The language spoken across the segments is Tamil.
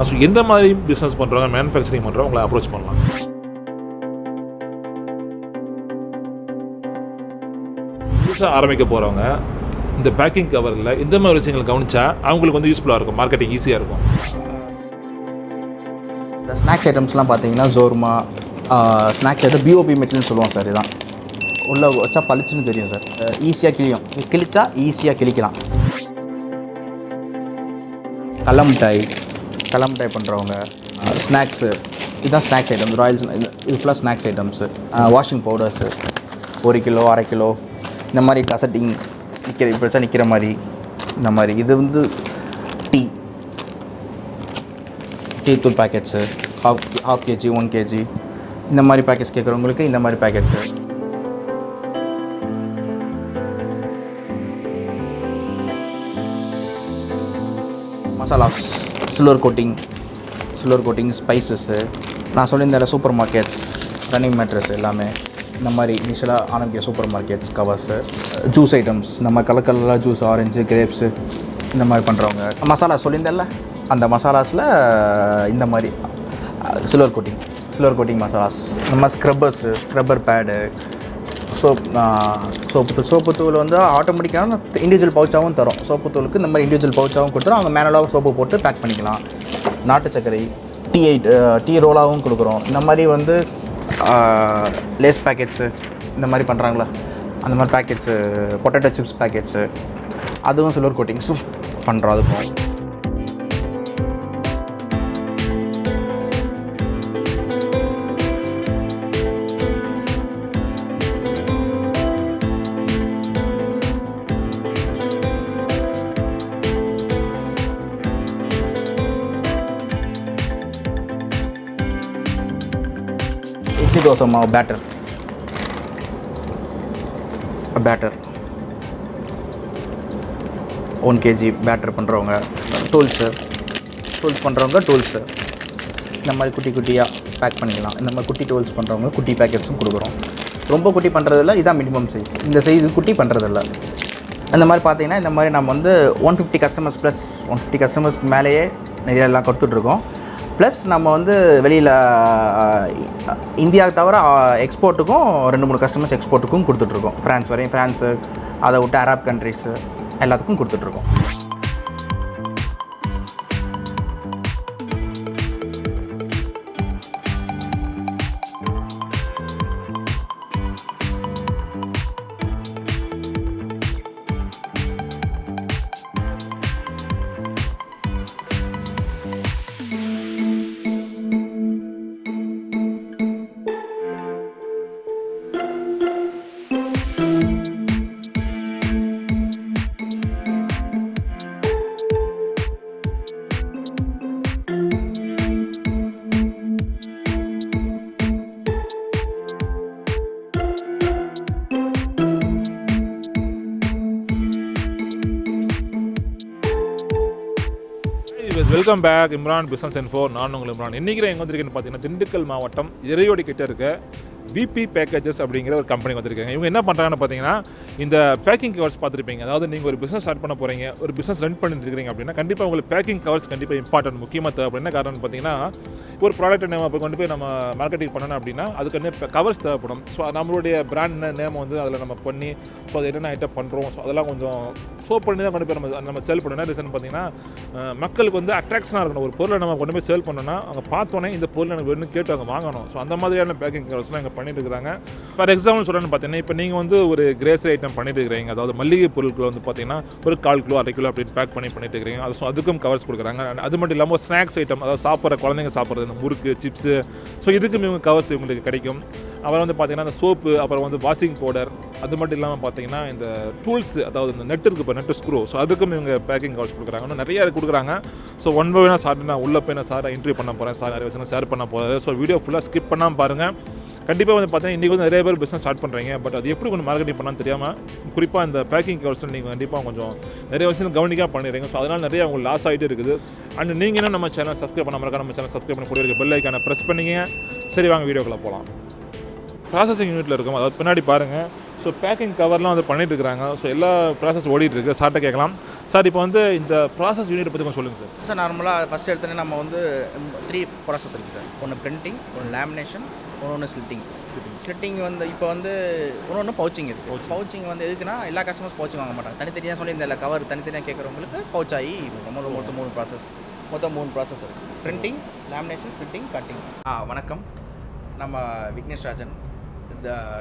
ஸோ எந்த மாதிரி பிஸ்னஸ் பண்ணுறவங்க மேனுஃபேக்சரிங் பண்ணுறவங்க உங்களை அப்ரோச் பண்ணலாம்? புதுசாக ஆரம்பிக்க போகிறவங்க இந்த பேக்கிங் கவரில் இந்த மாதிரி விஷயங்களை கவனிச்சா அவங்களுக்கு வந்து யூஸ்ஃபுல்லாக இருக்கும், மார்க்கெட்டிங் ஈஸியாக இருக்கும். இந்த ஸ்நாக்ஸ் ஐட்டம்ஸ்லாம் பார்த்தீங்கன்னா ஜோர்மா ஸ்நாக்ஸ் ஐட்டம் பிஓபி மெட்டீரியல்னு சொல்லுவோம் சார். இதுதான் உள்ளே வச்சா பளிச்சுன்னு தெரியும் சார். ஈஸியாக கிழிச்சா ஈஸியாக கிழிக்கலாம். கடல மிட்டாய் பண்ணுறவங்க ஸ்நாக்ஸு, இதுதான் ஸ்நாக்ஸ் ஐட்டம்ஸ். ராயல்ஸ் இது ஃபுல்லாக snacks items. Washing powders 1 kilo 1/2 kilo இந்த மாதிரி கசட்டிங் நிற்கிற மாதிரி இந்த மாதிரி. இது வந்து டீ தூள் பேக்கெட்ஸு half kg 1 kg இந்த மாதிரி பேக்கெட்ஸ் கேட்குறவங்களுக்கு இந்த மாதிரி பேக்கெட்ஸு. மசாலாஸ், சில்வர் கோட்டிங் ஸ்பைசஸ்ஸு. நான் சொல்லியிருந்தேன் சூப்பர் மார்க்கெட்ஸ், ரன்னிங் மேட்ரஸ் எல்லாமே இந்த மாதிரி இனிஷியலாக ஆரம்பிக்கிற super markets covers. Juice items, நம்ம கலர்லாம் ஜூஸ், ஆரஞ்சு, கிரேப்ஸு இந்த மாதிரி பண்ணுறவங்க. மசாலா சொல்லியிருந்தேன்ல, அந்த மசாலாஸில் இந்த மாதிரி சில்வர் கோட்டிங் மசாலாஸ். நம்ம ஸ்க்ரப்பர் பேடு, சோப்பு தூள் வந்து ஆட்டோமேட்டிக்கான இண்டிவிஜுவல் பவுச்சாகவும் தரும். சோப்பு தூளுக்கு இந்த மாதிரி இண்டிவிஜுவல் பவுச்சாகவும் கொடுத்துரும். அவங்க மேனுவலாக சோப்பு போட்டு பேக் பண்ணிக்கலாம். நாட்டு சர்க்கரை, டீ ரோலாகவும் கொடுக்குறோம். இந்த மாதிரி வந்து லேஸ் பேக்கெட்ஸு இந்த மாதிரி பண்ணுறாங்களா, அந்த மாதிரி பேக்கெட்ஸு, பொட்டேட்டோ சிப்ஸ் பேக்கெட்ஸு, அதுவும் சில்வர் கோட்டிங்ஸும் பண்ணுறோம். அதுக்கும் இட்லி தோசை மாவு பேட்டர் 1 kg பேட்டர் பண்ணுறவங்க. டூல்ஸ் பண்ணுறவங்க டூல்ஸு இந்த மாதிரி குட்டியாக பேக் பண்ணிக்கலாம். இந்த மாதிரி குட்டி டூல்ஸ் பண்ணுறவங்க குட்டி பேக்கெட்ஸும் கொடுக்குறோம். ரொம்ப குட்டி பண்ணுறதில்ல, இதான் மினிமம் சைஸ். இந்த சைஸ் குட்டி பண்ணுறதில்ல. அந்த மாதிரி பார்த்தீங்கன்னா இந்த மாதிரி நம்ம வந்து 150 கஸ்டமர்ஸ் ப்ளஸ் 150 கஸ்டமர்ஸ்க்கு மேலேயே நிறைய எல்லாம் கொடுத்துட்ருக்கோம். ப்ளஸ் நம்ம வந்து வெளியில் இந்தியாவுக்கு தவிர எக்ஸ்போர்ட்டுக்கும் 2-3 கஸ்டமர்ஸ் எக்ஸ்போர்ட்டுக்கும் கொடுத்துட்ருக்கோம். ஃப்ரான்ஸு, அதை விட்டு அரப் கண்ட்ரிஸு எல்லாத்துக்கும் கொடுத்துட்ருக்கோம். Welcome back Imran business info. நான் உங்கள் இம்ரான். இன்றைக்கி எங்கே வந்திருக்கேன்னு பார்த்தீங்கன்னா திண்டுக்கல் மாவட்டம் இறையோடி கிட்ட இருக்க விபி பேக்கேஜஸ் அப்படிங்கிற ஒரு கம்பெனி வந்திருக்காங்க. இவங்க என்ன பண்ணுறாங்கன்னு பார்த்தீங்கன்னா இந்த பேக்கிங் கவர்ஸ் பார்த்துருப்பீங்க. அதாவது நீங்கள் ஒரு பிஸ்னஸ் ஸ்டார்ட் பண்ண போகிறீங்க, ஒரு பிஸ்னஸ் ரன் பண்ணிட்டு இருக்கிறீங்க அப்படின்னா கண்டிப்பாக உங்களுக்கு பேக்கிங் கவர்ஸ் கண்டிப்பாக இம்பார்ட்டன்ட், முக்கியமாக தேவைப்படும். என்ன காரணம்னு பார்த்தீங்கன்னா ஒரு ப்ராடக்ட் நேம் அப்போ கொண்டு போய் நம்ம மார்க்கெட்டிங் பண்ணணும் அப்படின்னா அதுக்கு கவர்ஸ் தேவைப்படும். ஸோ நம்மளுடைய பிராண்ட் நேம் வந்து அதில் நம்ம பண்ணி ஸோ அது என்னென்ன ஐட்டம் பண்ணுறோம், ஸோ அதெல்லாம் கொஞ்சம் சோப் பண்ணி தான் கொண்டு போய் நம்ம சேல் பண்ணணும். ரீசன் பார்த்தீங்கன்னா மக்களுக்கு வந்து அட்ராக்ஷனாக இருக்கணும். ஒரு பொருளை நம்ம கொண்டு போய் சேல் பண்ணோன்னா அவங்க பார்த்தோன்னே இந்த பொருள் எனக்கு வேணும்னு கேட்டு அவங்க வாங்கணும். ஸோ அந்த மாதிரியான பேக்கிங் கவர்ஸ்லாம் இங்கே பண்ணிட்டு இருக்கிறாங்க. ஃபார் எக்ஸாம்பிள் சொல்கிறேன்னு பார்த்தீங்கன்னா இப்போ நீங்கள் வந்து ஒரு கிரேசரி ஐட்டம் பண்ணிட்டு இருக்கிறீங்க, அதாவது மல்லிகை பொருட்கள் வந்து பார்த்தீங்கன்னா ஒரு 1/4 கிலோ 1/2 கிலோ அப்படின்னு பேக் பண்ணிட்டு இருக்கிறீங்க. அது அதுக்கும் கவர்ஸ் கொடுக்குறாங்க. அது மட்டும் இல்லாமல் ஸ்நாக்ஸ் ஐட்டம், அதாவது சாப்பிட்ற குழந்தைங்க சாப்பிட்றது இந்த முறுக்கு, சிப்ஸு, ஸோ இதுக்கும் இவங்க கவர்ஸ் இவங்களுக்கு கிடைக்கும். அப்புறம் வந்து பார்த்தீங்கன்னா இந்த சோப்பு, அப்புறம் வந்து வாஷிங் பவுடர், அது மட்டும் இல்லாமல் பார்த்தீங்கன்னா இந்த டூல்ஸ், அதாவது இந்த நெட் இருக்குது, இப்போ நெட்டு ஸ்க்ரூ, ஸோ அதுக்கும் இவங்க பேக்கிங் கவர்ஸ் கொடுக்குறாங்க. இன்னும் நிறைய கொடுக்குறாங்க. ஸோ ஒன் பை ஒன்னாக சார் நான் உள்ளே போய் நான் சாரை இன்டர்வியூ பண்ண போகிறேன். சார் நிறைய விஷயம் ஷேர் பண்ண போகிறேன். ஸோ வீடியோ ஃபுல்லாக ஸ்கிப் பண்ணாமல் பாருங்கள். கண்டிப்பாக வந்து பார்த்தீங்கன்னா இன்றைக்கி வந்து நிறைய பேர் பிஸ்னஸ் ஸ்டார்ட் பண்ணுறீங்க, பட் அது எப்படி கொஞ்சம் மார்க்கெட்டிங் பண்ணான்னு தெரியாமல் குறிப்பாக இந்த பேக்கிங் கவர்ஸில் நீங்கள் கண்டிப்பாக கொஞ்சம் நிறைய விஷயம் கவனிக்காக பண்ணிடுறீங்க. ஸோ அதனால் நிறைய உங்களுக்கு லாஸ் ஆகிட்டு இருக்குது. அண்ட் நீங்களும் நம்ம சேனல் சப்ஸ்கிரைப் பண்ண மாதிரி நம்ம சேனல் சப்ஸ்கிரைப் பண்ணி கூட இருக்க பெல் ஐக்கானை ப்ரெஸ் பண்ணிங்க. சரி வாங்க வீடியோக்குள்ளே போகலாம். ப்ராசஸிங் யூனிட்டில் இருக்கும், அதாவது பின்னாடி பாருங்கள். ஸோ ஸோ பேக்கிங் கவர்லாம் வந்து பண்ணிட்டு இருக்காங்க. ஸோ எல்லா ப்ராசஸ் ஓடிட்டு இருக்கு. சார்ட்ட கேட்கலாம். சார் இப்போ வந்து இந்த ப்ராசஸ் யூனிட் பற்றி கொஞ்சம் சொல்லுங்கள் சார். சார் நார்மலாக ஃபஸ்ட் எடுத்தோன்னே நம்ம வந்து 3 ப்ராசஸ் இருக்குது சார். ஒன்று பிரிண்டிங், ஒன்று லேமினேஷன், ஒன்று ஸ்லிட்டிங் வந்து இப்போ வந்து ஒன்று பவுச்சிங் இருக்குது. பவுச்சிங் வந்து எதுக்குன்னா எல்லா கஸ்டமர்ஸ் பவுச்சிங் வாங்க மாட்டாங்க. தனித்தனியாக சொல்லி இந்த கவர் தனித்தனியாக கேட்குறவங்களுக்கு பவுச் ஆகி மொத்தம் 3 ப்ராசஸ் இருக்குது. Printing, lamination, slitting, cutting. வணக்கம். நம்ம விக்னேஷ் ராஜன்.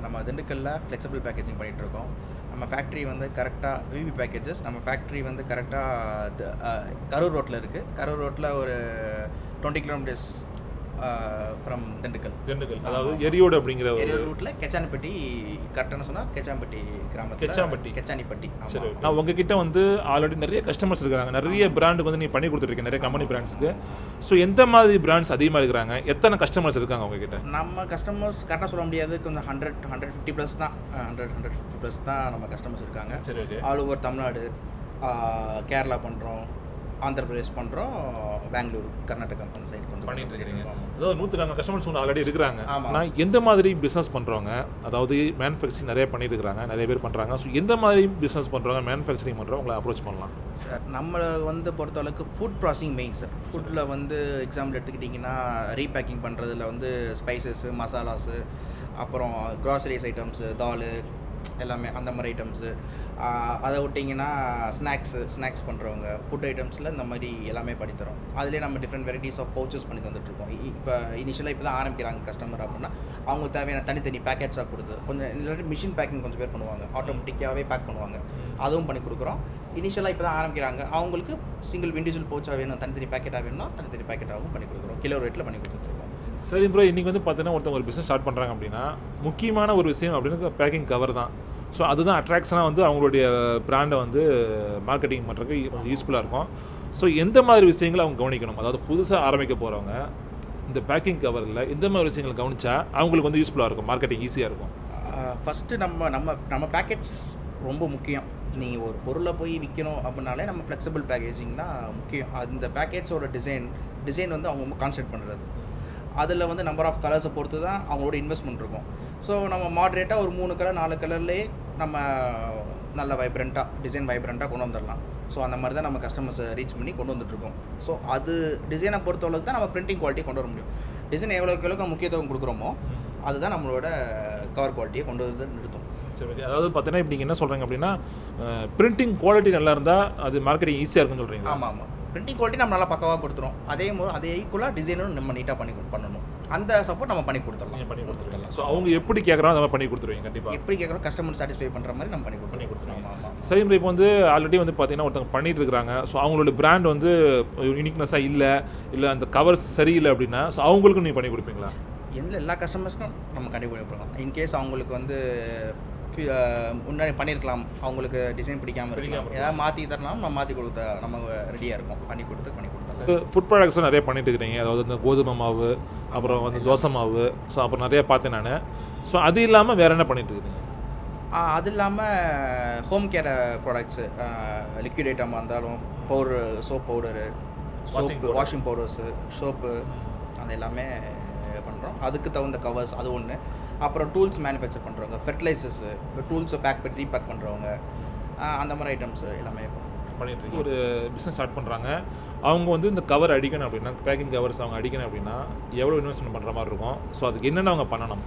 நம்ம திண்டுக்கல்ல ஃப்ளெக்சிபிள் பேக்கேஜிங் பண்ணிகிட்ருக்கோம். நம்ம ஃபேக்ட்ரி வந்து கரெக்டாக விபி பேக்கேஜஸ். நம்ம ஃபேக்ட்ரி வந்து கரெக்டாக கரூர் ரோட்டில் இருக்குது. கரூர் ரோட்டில் ஒரு 20 கிலோமீட்டர்ஸ் ஃப்ரம் திண்டுக்கல். அதாவது எரியோடு அப்படிங்கிற எரியோடு ரூட்டில் கெச்சானிப்பட்டி. கரெக்டான சொன்னால் கெச்சாம்பட்டி கிராமத்தில் கெச்சானிப்பட்டி. சரி, நான் உங்ககிட்ட வந்து ஆல்ரெடி நிறைய கஸ்டமர்ஸ் இருக்கிறாங்க. நிறைய பிராண்டுக்கு வந்து நீங்கள் பண்ணி கொடுத்துருக்கீங்க, நிறைய கம்பெனி பிராண்ட்ஸ்க்கு. ஸோ எந்த மாதிரி பிராண்ட்ஸ் அதிகமாக இருக்கிறாங்க, எத்தனை கஸ்டமர்ஸ் இருக்காங்க உங்ககிட்ட? நம்ம கஸ்டமர்ஸ் கரெக்டாக சொல்ல முடியாது. கொஞ்சம் 150+ தான். 100+ தான் நம்ம கஸ்டமர்ஸ் இருக்காங்க. சரி, okay. All over Tamil Nadu, Kerala பண்ணுறோம், ஆந்திர பிரதேஷ் பண்ணுறோம், பெங்களூர், கர்நாடகா அந்த சைடு கொஞ்சம் பண்ணிட்டு இருக்கீங்க. அதாவது 100 கஸ்டமர்ஸ் ஆல்ரெடி இருக்கிறாங்க. ஆமாம். ஆனால் எந்த மாதிரி பிஸ்னஸ் பண்ணுறவங்க, அதாவது மேனுஃபேக்சரிங் நிறைய பண்ணிட்டு இருக்கிறாங்க, நிறைய பேர் பண்ணுறாங்க. ஸோ எந்த மாதிரி பிஸ்னஸ் பண்ணுறவங்க, மேனுஃபேக்சரிங் பண்ணுறவங்க உங்களை அப்ரோச் பண்ணலாம் சார்? நம்மளை வந்து பொறுத்தளவுக்கு ஃபுட் ப்ராசஸிங் மெயின் சார். ஃபுட்டில் வந்து எக்ஸாம்பிள் எடுத்துக்கிட்டிங்கன்னா ரீபேக்கிங் பண்ணுறதுல வந்து ஸ்பைசஸ்ஸு, மசாலாஸு, அப்புறம் க்ராசரிஸ் ஐட்டம்ஸு, தால் எல்லாமே அந்த மாதிரி ஐட்டம்ஸு. அதை விட்டிங்கன்னா ஸ்நாக்ஸ் பண்ணுறவங்க, ஃபுட் ஐட்டம்ஸில் இந்த மாதிரி எல்லாமே பண்ணித்தரோம். அதிலே நம்ம டிஃப்ரெண்ட் வெரைட்டிஸ் ஆஃப் பவுச்சஸ் பண்ணி தந்துட்டுருக்கோம். இப்போ இனிஷியலாக இப்போ தான் ஆரம்பிக்கிறாங்க கஸ்டமர் அப்படின்னா அவங்களுக்கு தேவையான தனித்தனி பேக்கெட்ஸாக கொடுத்து, கொஞ்சம் இல்லாட்டி மிஷின் பேக்கிங் கொஞ்சம் பேர் பண்ணுவாங்க, ஆட்டோமேட்டிக்காகவே பேக் பண்ணுவாங்க, அதுவும் பண்ணி கொடுக்குறோம். இனிஷியலாக இப்போ தான் ஆரம்பிக்கிறாங்க. அவங்களுக்கு சிங்கிள் இண்டிவிஜுவல் பவுச்சாக வேணும், தனித்தனி பேக்கெட்டாக வேணும்னா தனித்தனி பேக்கெட்டாகவும் பண்ணி கொடுக்குறோம். கிலோ ரேட்டில் பண்ணி கொடுத்துட்ருக்கோம். சரி ப்ரோ, இன்றைக்கி வந்து பார்த்தீங்கன்னா ஒருத்தவங்க ஒரு பிஸ்னஸ் ஸ்டார்ட் பண்ணுறாங்க அப்படின்னா முக்கியமான ஒரு விஷயம் அப்படின்னு பேக்கிங் கவர் தான். ஸோ அதுதான் அட்ராக்ஷனாக வந்து அவங்களுடைய பிராண்டை வந்து மார்க்கெட்டிங் பண்ணுறதுக்கு கொஞ்சம் யூஸ்ஃபுல்லாக இருக்கும். ஸோ எந்த மாதிரி விஷயங்களை அவங்க கவனிக்கணும், அதாவது புதுசாக ஆரம்பிக்க போகிறவங்க இந்த பேக்கிங் கவரில் எந்த மாதிரி விஷயங்களை கவனித்தா அவங்களுக்கு வந்து யூஸ்ஃபுல்லாக இருக்கும், மார்க்கெட்டிங் ஈஸியாக இருக்கும்? ஃபஸ்ட்டு நம்ம பேக்கெட்ஸ் ரொம்ப முக்கியம். நீங்கள் ஒரு பொருளை போய் விற்கணும் அப்படின்னாலே நம்ம ஃப்ளெக்சிபிள் பேக்கேஜிங் தான் முக்கியம். அந்த பேக்கேஜோட டிசைன் வந்து அவங்க ரொம்ப கான்சென்ட்ரேட் பண்ணுறது. அதில் வந்து நம்பர் ஆஃப் கலர்ஸை பொறுத்து தான் அவங்களோட இன்வெஸ்ட்மெண்ட் இருக்கும். ஸோ நம்ம மாட்ரேட்டாக ஒரு 3 கலர் 4 கலர்லேயே நம்ம நல்ல டிசைன் வைப்ரண்ட்டாக கொண்டு வந்துடலாம். ஸோ அந்த மாதிரி தான் நம்ம கஸ்டமர்ஸை ரீச் பண்ணி கொண்டு வந்துட்டுருக்கோம். ஸோ அது டிசைனை பொறுத்தளவுக்கு தான் நம்ம பிரிண்டிங் குவாலிட்டியை கொண்டு வர முடியும். டிசைன் எவ்வளோக்கு முக்கியத்துவம் கொடுக்குறோமோ அதுதான் நம்மளோட கவர் குவாலிட்டியை கொண்டு வந்து நிறுத்தும். சரி, அதாவது பார்த்தீங்கன்னா இப்போ நீங்கள் என்ன சொல்கிறீங்க அப்படின்னா பிரிண்டிங் குவாலிட்டி நல்லா இருந்தால் அது மார்க்கெட்டிங் ஈஸியாக இருக்குன்னு சொல்கிறீங்க? ஆமாம். பிரிண்டிங் குவாலிட்டி நம்ம நல்லா பக்கவாக கொடுத்துரும். அதே ஈக்குவலாக டிசைனும் நம்ம நீட்டாக பண்ணணும். அந்த சப்போர்ட் நம்ம பண்ணி கொடுத்துடலாம். ஸோ அவங்க எப்படி கேட்குறோம் நம்ம பண்ணி கொடுத்துருவீங்க? கண்டிப்பாக எப்படி கேட்குறோம் கஸ்டமர் சாட்டிஸ்ஃபை பண்ணுற மாதிரி நம்ம பண்ணி கொடுத்துருவோம். ஆமாம். சரி, இப்போ வந்து ஆல்ரெடி வந்து பார்த்தீங்கன்னா ஒருத்தவங்க பண்ணிட்டு இருக்கிறாங்க. ஸோ அவங்களோட பிராண்ட் வந்து யூனிக்னஸாக இல்லை அந்த கவர்ஸ் சரியில்லை அப்படின்னா ஸோ அவங்களுக்கும் நீங்கள் பண்ணி கொடுப்பீங்களா? எல்லா கஸ்டமர்ஸ்க்கும் நம்ம கண்டிப்பாக கொடுப்போம். இன்கேஸ் அவங்களுக்கு வந்து முன்னாடி பண்ணியிருக்கலாம், அவங்களுக்கு டிசைன் பிடிக்காமல் இருக்கலாம், ஏதாவது மாற்றி தரலாம், நம்ம மாற்றி கொடுத்த நம்ம ரெடியாக இருக்கோம், பண்ணி கொடுத்தா. ஃபுட் ப்ராடக்ட்ஸும் நிறைய பண்ணிட்டு இருக்கிறீங்க, அதாவது இந்த கோதுமை மாவு, அப்புறம் வந்து தோசை மாவு, ஸோ அப்புறம் நிறைய பார்த்தேன் நான். ஸோ அது இல்லாமல் வேறு என்ன பண்ணிட்டு இருக்கிறீங்க? அது இல்லாமல் ஹோம் கேர் ப்ராடக்ட்ஸு, லிக்விட் ஐட்டமாக இருந்தாலும் soap powder, washing powders, soap, அது எல்லாமே பண்ணுறோம். அதுக்கு தகுந்த கவர்ஸ் அது ஒன்று. அப்புறம் டூல்ஸ் மேனுஃபேக்சர் பண்ணுறவங்க, ஃபெர்டிலைசர்ஸு, டூல்ஸை பேக் பண்ணி ரீபேக் பண்ணுறவங்க, அந்த மாதிரி ஐட்டம்ஸ் எல்லாமே பண்ணிட்டு ஒரு பிஸ்னஸ் ஸ்டார்ட் பண்ணுறாங்க. அவங்க வந்து இந்த கவர் அடிக்கணும் அப்படின்னா, பேக்கிங் கவர்ஸ் அவங்க அடிக்கணும் அப்படின்னா எவ்வளோ இன்வெஸ்ட்மெண்ட் பண்ணுற மாதிரி இருக்கும்? ஸோ அதுக்கு என்னென்ன அவங்க பண்ணணும்?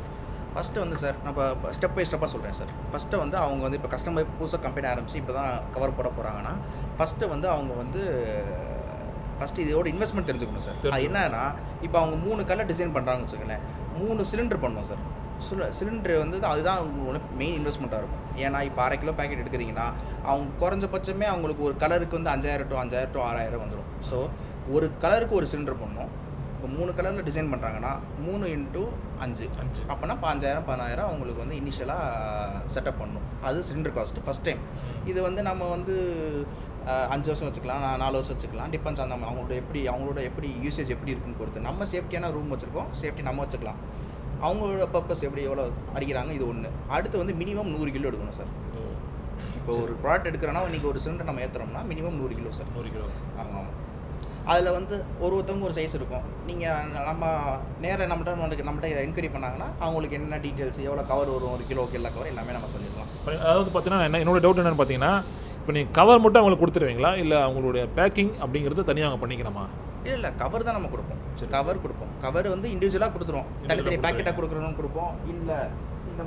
ஃபஸ்ட்டு வந்து சார் நம்ம ஸ்டெப் பை ஸ்டெப்பாக சொல்கிறேன் சார். ஃபஸ்ட்டு வந்து அவங்க வந்து இப்போ கஸ்டமர் புதுசாக கம்பெனி ஆரம்பித்து இப்போ தான் கவர் போட போகிறாங்கன்னா ஃபஸ்ட்டு வந்து அவங்க வந்து இதோட இன்வெஸ்ட்மெண்ட் தெரிஞ்சுக்கணும் சார். அது என்னன்னா இப்போ அவங்க 3 கலர் டிசைன் பண்ணுறாங்கன்னு வச்சுக்கோங்களேன், 3 சிலிண்டர் பண்ணணும் சார். சிலிண்டர் வந்து அதுதான் அவங்களோட மெயின் இன்வெஸ்ட்மெண்ட்டாக இருக்கும். ஏன்னா இப்போ 1/2 கிலோ பேக்கெட் எடுக்கிறீங்கன்னா அவங்க குறைஞ்சபட்சமே அவங்களுக்கு ஒரு கலருக்கு வந்து 5000 to 6000 வந்துடும். ஸோ ஒரு கலருக்கு ஒரு சிலிண்டர் பண்ணணும். இப்போ 3 கலரில் டிசைன் பண்ணுறாங்கன்னா 3 × 5 அப்போனா 5000 அவங்களுக்கு வந்து இனிஷியலாக செட்டப் பண்ணணும். அது சிலிண்டர் காஸ்ட்டு ஃபஸ்ட் டைம். இது வந்து நம்ம வந்து 5 வருஷம் வச்சுக்கலாம், 4 வருஷம் வச்சுக்கலாம், டிபெண்ட்ஸ் அந்த அவங்களோட எப்படி யூசேஜ் எப்படி இருக்குன்னு பொறுத்து. நம்ம சேஃப்டியான ரூம் வச்சுருக்கோம், சேஃப்டி நம்ம வச்சுக்கலாம். அவங்களோட பர்பஸ் எப்படி எவ்வளோ அடிக்கிறாங்க இது ஒன்று. அடுத்து வந்து மினிமம் 100 கிலோ எடுக்கணும் சார். இப்போ ஒரு ப்ராடக்ட் எடுக்கிறோன்னா இன்றைக்கி ஒரு சிலிண்டர் நம்ம ஏற்றுறோம்னா மினிமம் 100 கிலோ சார். 100 கிலோ. ஆமாம். அதில் வந்து ஒருத்தவங்க ஒரு சைஸ் இருக்கும். நீங்கள் நம்ம நேராக நம்மகிட்ட என்கொயரி பண்ணாங்கன்னா அவங்களுக்கு என்ன டீட்டெயில்ஸ், எவ்வளோ கவர் வரும், 1 கிலோ எல்லா கவர் எல்லாமே நம்ம சொல்லிடலாம். அதாவது பார்த்தீங்கன்னா என்னோட டவுட் என்னென்னு பார்த்தீங்கன்னா, இப்போ நீங்கள் கவர் மட்டும் அவங்களுக்கு கொடுத்துருவீங்களா, இல்லை அவங்களுடைய பேக்கிங் அப்படிங்கிறது தனியாக அவங்க பண்ணிக்கணுமா? இல்லை கவர் தான் நம்ம கொடுப்போம். கவர் கொடுப்போம். கவர் வந்து இண்டிவிஜுவலாக கொடுத்துருவோம். தனித்தனி பேக்கெட்டாக கொடுக்குறோன்னு கொடுப்போம். இல்லை இந்த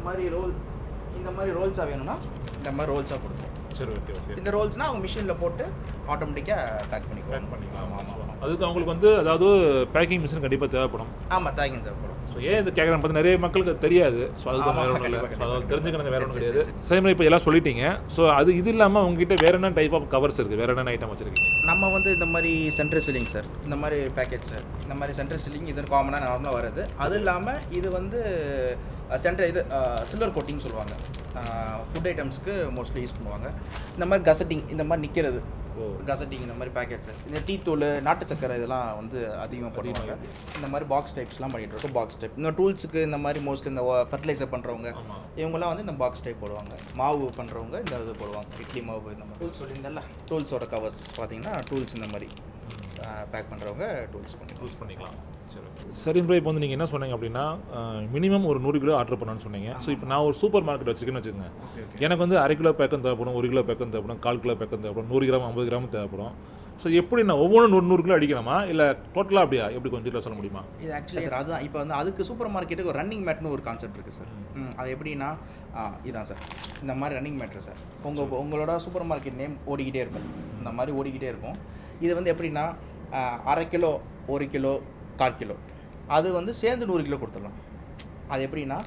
மாதிரி ரோல்ஸாக வேணும்னா இந்த மாதிரி ரோல்ஸாக கொடுப்போம். சரி, ஓகே ஓகே. இந்த ரோல்ஸ்னால் அவங்க மிஷினில் போட்டு ஆட்டோமேட்டிக்காக பேக் பண்ணிக்கலாம். ஆமாம். அதுக்கு அவங்களுக்கு வந்து அதாவது பேக்கிங் மிஷின் கண்டிப்பாக தேவைப்படும். ஆமாம், பேக்கிங் தேவைப்படும். ஸோ ஏன் இது கேட்குறேன் பார்த்து நிறைய மக்களுக்கு தெரியாது. ஸோ அதுக்கு வேறு ஒன்றும் இல்லை. ஸோ அதை தெரிஞ்சுக்கணும், வேறு ஒன்றும் கிடையாது. சரி மாதிரி இப்போ எல்லாம் சொல்லிட்டீங்க. ஸோ இது இல்லாமல் உங்ககிட்ட வேறு என்ன டைப் ஆஃப் கவர்ஸ் இருக்குது, வேறு என்ன ஐட்டம் வச்சுருக்கீங்க? நம்ம வந்து இந்த மாதிரி சென்ட்ரல் சில்லிங் சார், இந்த மாதிரி பேக்கெட் சார், இந்த மாதிரி சென்ட்ரல் சில்லிங் இது காமனாக நார்மலாக வருது. அது இல்லாமல் இது வந்து சில்வர் கோட்டிங் சொல்லுவாங்க. ஃபுட் ஐட்டம்ஸ்க்கு மோஸ்ட்லி யூஸ் பண்ணுவாங்க. இந்த மாதிரி கசட்டிங், இந்த மாதிரி நிற்கிறது கசட்டிங், இந்த மாதிரி பேக்கெட்ஸு, இந்த டீ தூள், நாட்டு சக்கரை இதெல்லாம் வந்து அதிகமாக பண்ணுவாங்க. இந்த மாதிரி பாக்ஸ் டைப்ஸ்லாம் பண்ணிகிட்டு இருக்கோம். பாக்ஸ் டைப் இந்த டூல்ஸுக்கு இந்த மாதிரி மோஸ்ட்லி இந்த ஃபர்டிலைசர் பண்ணுறவங்க இவங்கெல்லாம் வந்து இந்த பாக்ஸ் டைப் போடுவாங்க. மாவு பண்ணுறவங்க இந்த இது போடுவாங்க, இட்லி மாவு. இந்த மாதிரி டூல்ஸ் சொல்லியிருந்தால டூல்ஸோட கவர்ஸ் பார்த்தீங்கன்னா டூல்ஸ் இந்த மாதிரி பேக் பண்ணுறவங்க டூல்ஸ் பண்ணிக்கலாம். சரி ப்ரோ, இப்போ வந்து நீங்கள் என்ன சொன்னீங்க அப்படின்னா மினிமம் ஒரு 100 கிலோ ஆர்டர் பண்ணணும்னு சொன்னீங்க. ஸோ இப்போ நான் ஒரு சூப்பர் மார்க்கெட் வச்சுருக்கேன்னு வச்சுக்கோங்க. எனக்கு வந்து 1/2 கிலோ பேக்கம் தேவைப்படும், 1 கிலோ பேக்கம் தேவைப்படும், 1/4 கிலோ பேக்கம் தேவைப்படும், 100 கிராம் 50 கிராம் தேவைப்படும். ஸோ எப்படி நான் ஒவ்வொன்றும் 100 கிலோ அடிக்கணுமா, இல்லை டோட்டலாக அப்படியா, எப்படி கொஞ்சம் டீட்டெயில் சொல்ல முடியுமா? இது ஆக்சுவலி சார் அதுதான் இப்போ வந்து அதுக்கு சூப்பர் மார்க்கெட்டுக்கு ஒரு ரன்னிங் மேட்னு ஒரு கான்செப்ட் இருக்குது சார். அது எப்படின்னா இதுதான் சார், இந்த மாதிரி ரன்னிங் மேட்ரு சார். உங்களோட சூப்பர் மார்க்கெட் நேம் ஓடிக்கிட்டே இருக்கும், இந்த மாதிரி ஓடிக்கிட்டே இருக்கும். இது வந்து எப்படின்னா 1/2 கிலோ, 1 கிலோ, 1/4 கிலோ அது வந்து சேர்ந்து 100 கிலோ கொடுத்துடலாம். அது எப்படின்னா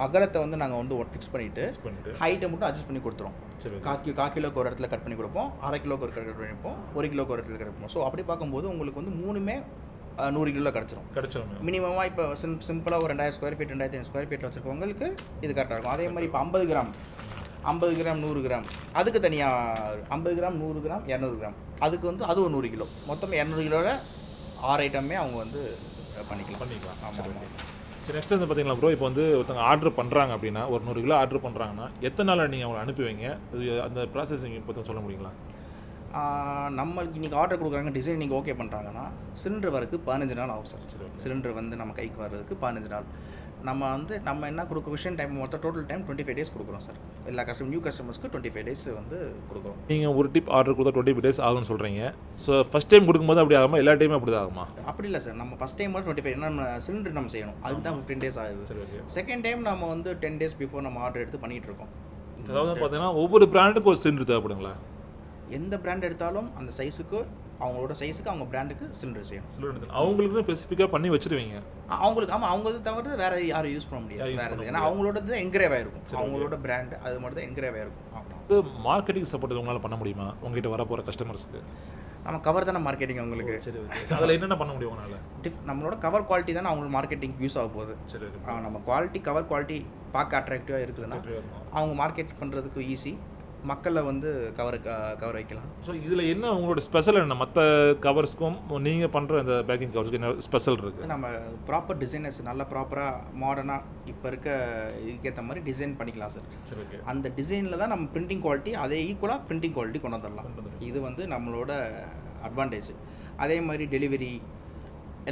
அகலத்தை வந்து நாங்கள் வந்து ஃபிக்ஸ் பண்ணிவிட்டு ஹைட்டை மட்டும் அட்ஜஸ்ட் பண்ணி கொடுத்துருவோம். சரி, 1/4 கிலோக்கு ஒரு இடத்துல கட் பண்ணி கொடுப்போம், 1/2 கிலோக்கு ஒரு கட் பண்ணிப்போம், 1 கிலோக்கு ஒரு இடத்துல கிடைப்போம். ஸோ அப்படி பார்க்கும்போது உங்களுக்கு வந்து 3மே 100 கிலோ கிடச்சிரும். மினிமமாக இப்போ சிம்பிளாக ஒரு 2000 ஸ்கொயர் ஃபீட் 2500 ஸ்கொயர் ஃபீட்டில் வச்சுருக்கவங்களுக்கு இது கரெக்டாக இருக்கும். அதே மாதிரி இப்போ 50 கிராம் 100 கிராம் அதுக்கு தனியாக 50 கிராம் 100 கிராம் 200 கிராம் அதுக்கு வந்து அது ஒரு 100 கிலோ. மொத்தம் 200 கிலோவில் 6 ஐட்டமே அவங்க வந்து பண்ணிக்கலாம். ஆமாம். சரி, நெக்ஸ்ட் வந்து பார்த்தீங்களா ப்ரோ, இப்போ வந்து ஒருத்தவங்க ஆர்டர் பண்ணுறாங்க அப்படின்னா, ஒரு 100 கிலோ ஆர்டர் பண்ணுறாங்கன்னா எத்தனை நாளில் நீங்கள் அவங்களை அனுப்புவீங்க? அந்த ப்ராசஸிங் பற்றி சொல்ல முடியுங்களா? நம்மளுக்கு இன்றைக்கி ஆர்டர் கொடுக்குறாங்க, டிசைன் நீங்கள் ஓகே பண்ணுறாங்கன்னா சிலிண்டர் வரதுக்கு 15 நாள் ஆகும் சார். சிலிண்டர் வந்து நம்ம கைக்கு வர்றதுக்கு 15 நாள். நம்ம என்ன கொடுக்குற விஷயம் டைம் மொத்தம் டோட்டல் டைம் 25 டேஸ் கொடுக்குறோம் சார். எல்லா நியூ கஸ்டமர்ஸ்க்கு 25 டேஸ் வந்து கொடுக்குறோம். நீங்கள் ஒரு டிப் ஆர்டர் கொடுத்தா 25 டேஸ் ஆகும்னு சொல்கிறீங்க. ஸோ ஃபஸ்ட் டைம் கொடுக்கும்போது அப்படி ஆகுமா, எல்லா டைமும் அப்படி தான் ஆகுமா? அப்படி இல்லை சார், நம்ம ஃபஸ்ட் டைம் மட்டும் 25 நம்ம சிலிண்டர் நம்ம செய்யணும், அதுக்கு தான் 15 டேஸ் ஆகுது. சரி, செகண்ட் டைம் நம்ம வந்து 10 டேஸ் பிஃபோர் நம்ம ஆர்டர் எடுத்து பண்ணிகிட்டு இருக்கோம். அதாவது பார்த்தீங்கன்னா ஒவ்வொரு பிராண்டுக்கும் ஒரு சிலிண்டர் தேவைப்படுங்களா? எந்த பிராண்ட் எடுத்தாலும் அந்த சைஸுக்கு அவங்களோட சைஸுக்கு அவங்க பிராண்டுக்கு சிலிண்டர் செய்யணும். அவங்களுக்கு ஸ்பெசிஃபிக்காக பண்ணி வச்சுருவீங்க அவங்களுக்கு. ஆமாம், அவங்க இது தவிர வேறு யாரும் யூஸ் பண்ண முடியாது. வேறு ஏன்னா அவங்களோட என்கிரேவ் ஆகிருக்கும், அவங்களோட பிராண்ட் அது மட்டும் தான் என்கிரேவ் ஆகிருக்கும். ஆமாம். மார்க்கெட்டிங் சப்போர்ட் உங்களால் பண்ண முடியுமா உங்ககிட்ட வர போகிற கஸ்டமர்ஸ்க்கு? நம்ம கவர் தானே மார்க்கெட்டிங் அவங்களுக்கு. சரி, அதில் என்னென்ன பண்ண முடியும் உங்களால்? நம்மளோட கவர் குவாலிட்டி தானே அவங்களுக்கு மார்க்கெட்டிங் யூஸ் ஆக போகுது. சரி, நம்ம கவர் குவாலிட்டி பார்க்க அட்ராக்டிவாக இருக்குதுன்னா அவங்க மார்க்கெட் பண்ணுறதுக்கு ஈஸி, மக்களை வந்து கவர் வைக்கலாம். ஸோ இதில் என்ன உங்களோட ஸ்பெஷல் என்ன? மற்ற கவர்ஸ்க்கும் நீங்கள் பண்ணுற இந்த பேக்கிங் கவர்ஸ்க்கு என்ன ஸ்பெஷல் இருக்குது? நம்ம ப்ராப்பர் டிசைனர்ஸ் நல்லா ப்ராப்பராக மாடர்னாக இப்போ இருக்க இதுக்கேற்ற மாதிரி டிசைன் பண்ணிக்கலாம் சார். சரி, அந்த டிசைனில் தான் நம்ம பிரிண்டிங் குவாலிட்டி அதே ஈக்குவலாக பிரிண்டிங் குவாலிட்டி கொண்டு வந்துடலாம். இது வந்து நம்மளோட அட்வான்டேஜ். அதே மாதிரி டெலிவரி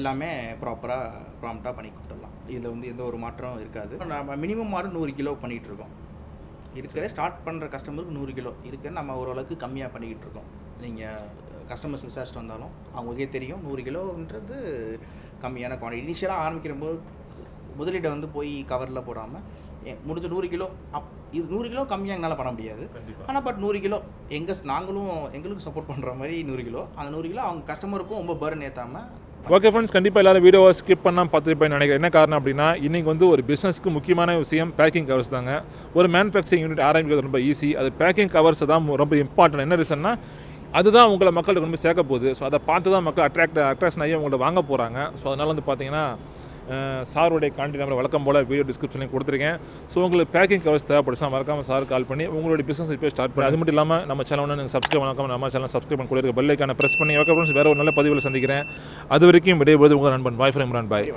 எல்லாமே ப்ராம்ப்டாக பண்ணி கொடுத்துடலாம். இதில் வந்து எந்த ஒரு மாற்றம் இருக்காது. நம்ம மினிமம் ஆர்டர் 100 கிலோ பண்ணிகிட்டு இருக்கோம். இருக்கிற ஸ்டார்ட் பண்ணுற கஸ்டமருக்கு 100 கிலோ இருக்குது, நம்ம ஓரளவுக்கு கம்மியாக பண்ணிக்கிட்டு இருக்கோம். நீங்கள் கஸ்டமர்ஸ் விசாரிச்சுட்டு வந்தாலும் அவங்களுக்கே தெரியும் 100 கிலோன்றது கம்மியான குவான்டிட்டி. இனிஷியலாக ஆரம்பிக்கிற போது முதலீட்டை வந்து போய் கவரில் போடாமல் முடிஞ்ச 100 கிலோ இது 100 கிலோ கம்மியாக எங்களால் பண்ண முடியாது. ஆனால் பட் 100 கிலோ எங்களுக்கு சப்போர்ட் பண்ணுற மாதிரி 100 கிலோ அந்த 100 கிலோ அவங்க கஸ்டமருக்கும் ரொம்ப பர்ன் ஏற்றாமல். ஓகே ஃப்ரெண்ட்ஸ், கண்டிப்பாக எல்லாரும் வீடியோவை ஸ்கிப் பண்ணால் பார்த்துருப்பேன் நினைக்கிறேன். என்ன காரணம் அப்படின்னா இன்றைக்கி வந்து ஒரு பிஸ்னஸ்க்கு முக்கியமான விஷயம் பேக்கிங் கவர்ஸ் தாங்க. ஒரு மேனுஃபேக்சரிங் யூனிட் ஆரம்பிக்கிறது ரொம்ப ஈஸி, அது பேக்கிங் கவர்ஸ் தான் ரொம்ப இம்பார்ட்டன்ட். என்ன ரீசன்னா அதுதான் உங்களை மக்களுக்கு ரொம்ப சேர்க்க போகுது. ஸோ அதை பார்த்து தான் மக்கள் அட்ராக்ஷன் ஆகி உங்கள்கிட்ட வாங்க போகிறாங்க. ஸோ அதனால் வந்து பார்த்தீங்கன்னா சாருடைய கான்டாக்ட் நம்பர் வழக்கம் போல் வீடியோ டிஸ்கிரிப்ஷன்லையும் கொடுத்துருக்கேன். ஸோ உங்களுக்கு பேக்கிங் கவர்ஸ் தேவைப்படுச்சா மறக்காமல் சார் கால் பண்ணி உங்களுடைய பிஸ்னஸ் இப்போ ஸ்டார்ட் பண்ணி. அது மட்டும் இல்லாமல் நம்ம சேனல் நீங்கள் சப்ஸ்கிரைப் பண்ணாமல் நம்ம சேனல் சப்ஸ்கிரைப் பண்ணி கூட இருக்க பெல் ஐக்கானை ப்ரெஸ் பண்ணி. ஓகே ஃப்ரெண்ட்ஸ், வேறு ஒரு நல்ல பதிவில் சந்திக்கிறேன். அது வரைக்கும் விடைபோது உங்கள் நண்பன் பாய் ஃப்ரம் இம்ரான் பாய்.